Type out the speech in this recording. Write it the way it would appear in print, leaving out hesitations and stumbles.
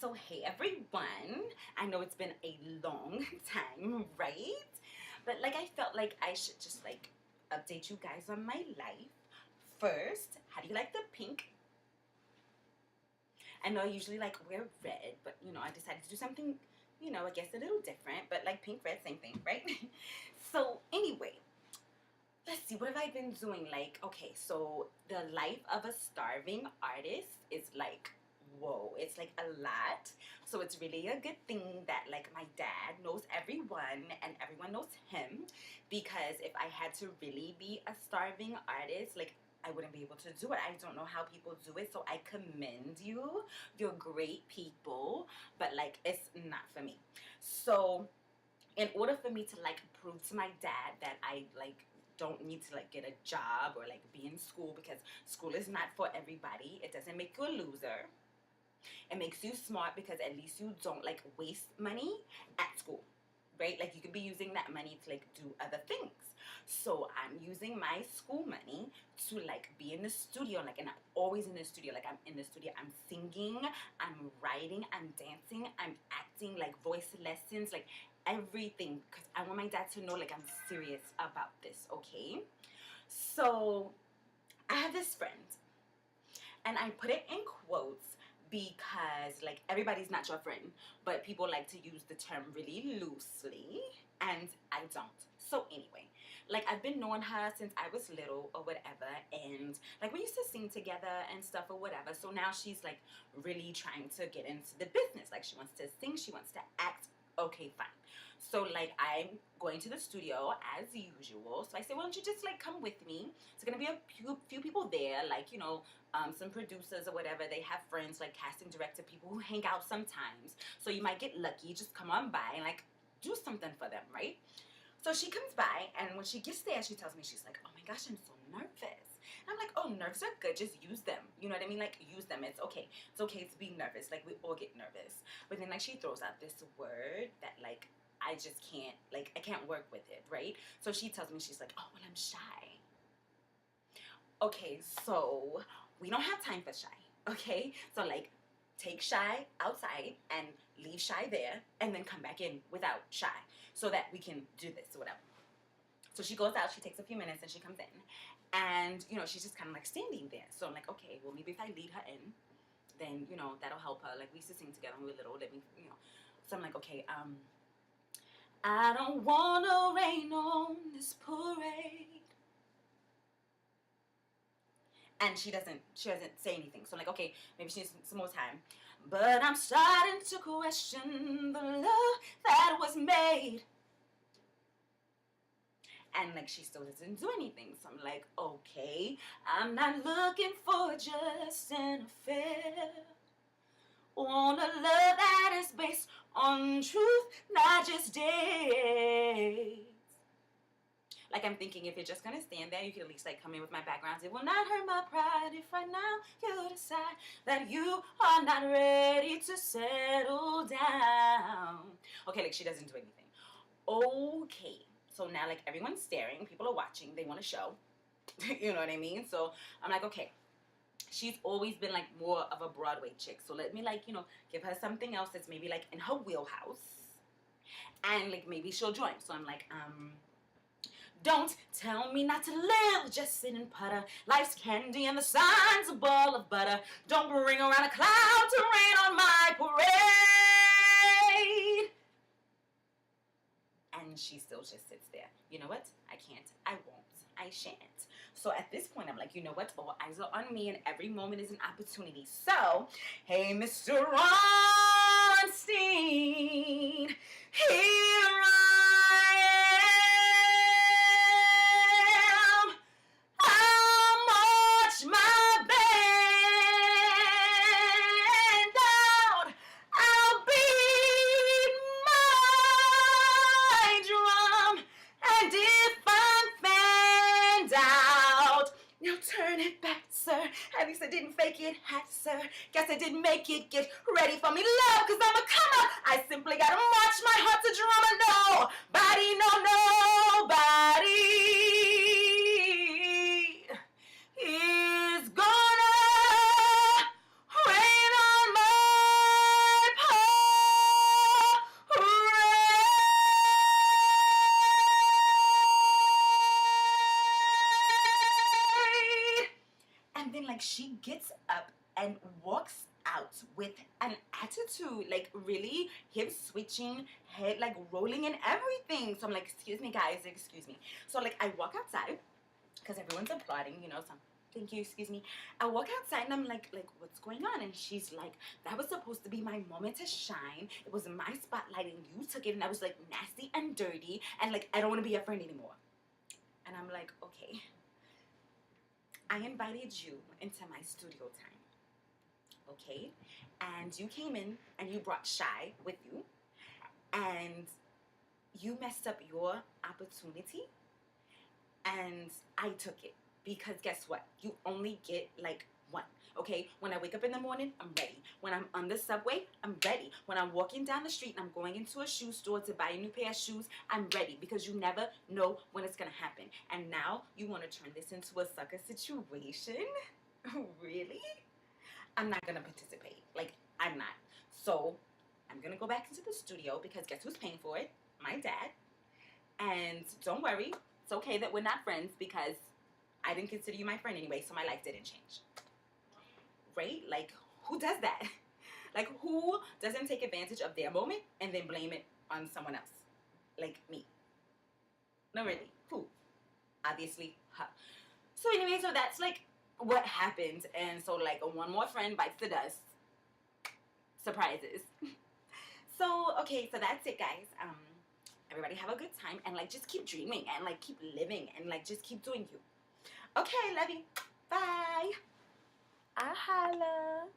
So hey everyone, I know it's been a long time, right? But like I felt like I should just like update you guys on my life. First, how do you like the pink? I know I usually like wear red, but I decided to do something, I guess a little different, but like pink, red, same thing, right? So anyway, let's see, what have I been doing? Like, okay, so the life of a starving artist is like, whoa, it's like a lot. So it's really a good thing that like my dad knows everyone and everyone knows him, because if I had to really be a starving artist, like I wouldn't be able to do it. I don't know how people do it, so I commend you. You're great people, but like it's not for me. So in order for me to like prove to my dad that I like don't need to like get a job or like be in school, because school is not for everybody. It doesn't make you a loser. It makes you smart, because at least you don't like waste money at school, right? Like you could be using that money to like do other things. So I'm using my school money to like be in the studio, like, and I'm always in the studio. Like I'm in the studio, I'm singing, I'm writing, I'm dancing, I'm acting, like voice lessons, like everything, because I want my dad to know like I'm serious about this, okay? So I have this friend, and I put it in quotes because like everybody's not your friend, but people like to use the term really loosely, and I don't. So anyway, like I've been knowing her since I was little or whatever, and like we used to sing together and stuff or whatever. So now she's like really trying to get into the business. Like she wants to sing, she wants to act. Okay, fine. So like I'm going to the studio as usual. So I say, why don't you just like come with me? It's gonna be a few people there, like some producers or whatever. They have friends, like casting director, people who hang out sometimes. So you might get lucky. Just come on by and like do something for them, right? So she comes by, and when she gets there, she tells me, she's like, oh my gosh, I'm so nervous. And I'm like, oh, nerves are good. Just use them. You know what I mean? Like, use them. It's okay. It's okay to be nervous. Like, we all get nervous. But then, like, she throws out this word that, like, I just can't, like, I can't work with it, right? So she tells me, she's like, oh, well, I'm shy. Okay, so we don't have time for shy, okay? So, like, take shy outside and leave shy there, and then come back in without shy, so that we can do this or whatever. So she goes out, she takes a few minutes, and she comes in, and she's just kind of like standing there. So I'm like, okay, well, maybe if I lead her in, then that'll help her. Like we used to sing together when we were little. Let me, So I'm like, okay, I don't wanna rain on this parade. And she doesn't say anything. So I'm like, okay, maybe she needs some more time. But I'm starting to question the love that was made. And like she still doesn't do anything. So I'm like, okay, I'm not looking for just an affair. Want a love that is based on truth, not just dates. Like I'm thinking, if you're just gonna stand there, you can at least like come in with my backgrounds. It will not hurt my pride if right now you decide that you are not ready to settle down. Okay, like she doesn't do anything. Okay, so now like everyone's staring, people are watching, they want a show. You know what I mean? So I'm like, okay, she's always been like more of a Broadway chick, so let me like give her something else that's maybe like in her wheelhouse, and like maybe she'll join. So I'm like, don't tell me not to live, just sit and putter. Life's candy and the sun's a ball of butter. Don't bring around a cloud to rain on my parade. And she still just sits there. You know what? I can't. I won't. I shan't. So at this point, I'm like, you know what? All eyes are on me, and every moment is an opportunity. So, hey, Mr. Ronstein, here I am. How much my band out? I'll beat my drum, and if I'm fanned out, now turn it back, sir. At least I didn't fake it, hat, sir. Guess I didn't make it. Get ready for me, love, cause I'm a comer. I simply gotta march my heart to drum. Nobody, no, nobody is gonna rain on my like she gets up and walks out with an attitude, like really hip switching, head like rolling and everything. So I'm like, excuse me guys, excuse me. So like I walk outside because everyone's applauding, you know, so thank you, excuse me. I walk outside and I'm like what's going on? And she's like, that was supposed to be my moment to shine. It was my spotlight and you took it, and I was like nasty and dirty and like I don't want to be your friend anymore. And I'm like, okay, I invited you into my studio time, okay? And you came in and you brought Shy with you, and you messed up your opportunity, and I took it. Because guess what? You only get like one. Okay? When I wake up in the morning, I'm ready. When I'm on the subway, I'm ready. When I'm walking down the street and I'm going into a shoe store to buy a new pair of shoes, I'm ready. Because you never know when it's gonna happen. And now you wanna turn this into a sucker situation? Really? I'm not gonna participate. Like, I'm not. So I'm gonna go back into the studio because guess who's paying for it? My dad. And don't worry, it's okay that we're not friends because I didn't consider you my friend anyway, so my life didn't change. Right? Like, who does that? Like, who doesn't take advantage of their moment and then blame it on someone else? Like me. No, really. Who? Obviously, her. So anyway, so that's like what happened. And so like one more friend bites the dust. Surprises. So, okay, so that's it, guys. Everybody have a good time and like just keep dreaming and like keep living and like just keep doing you. Okay, love you. Bye. I holla.